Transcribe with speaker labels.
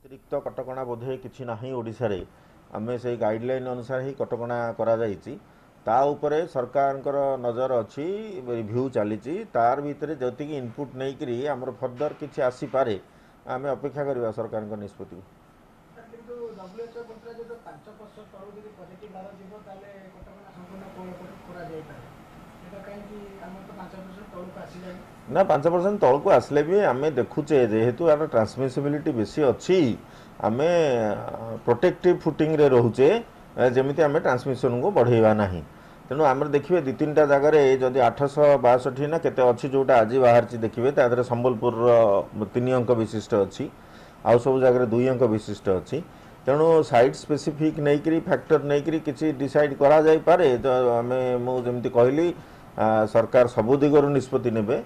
Speaker 1: अतिरिक्त कटकणा बोधे किसी ना ओडिशा रे आमे से गाइडलाइन अनुसार ही कटकणा करा जाइछि ता उपरे सरकार नजर अच्छी रिव्यू चली तार भितर जति इनपुट नहीं करी हमर फर्दर किसी आसी पारे आमे अपेक्षा करबा सरकार निष्पत्ति
Speaker 2: କିନ୍ତୁ WHO କହିଥିଲା ଯେ 5% ତଳୁ ଯଦି ପଜିଟିଭ୍ ଭାର ଯିବ ତାହେଲେ କଟକଣା ସମ୍ପୂର୍ଣ୍ଣ କରାଯାଇପାରେ ଏଇଟା କାହିଁକି ଆମର ତ 5% ତଳକୁ ଆସିଲାଣି
Speaker 1: ना 5% तौक आसले भी आम देखुचे जेहेतु यार ट्रांसमिसिबिलिटी बेसी अच्छी आम प्रोटेक्टिव फुटिंग रे रोचे जमी आम ट्रांसमिशन को बढ़ेवा ना तेणु आम देखिए 2-3 जगार जदि 862 ना केते अच्छी जोटा आज बाहर देखिए तादर संबलपुर 3 अंक विशिष्ट अच्छी आउ सब जगह 2 अंक विशिष्ट अच्छी तेणु साइट स्पेसिफिक नहीं फैक्टर नहीं किसी डिसाइड करा जाई पारे तो आम मुझे कहली सरकार सबु दिगरु निष्पत्ति नेबे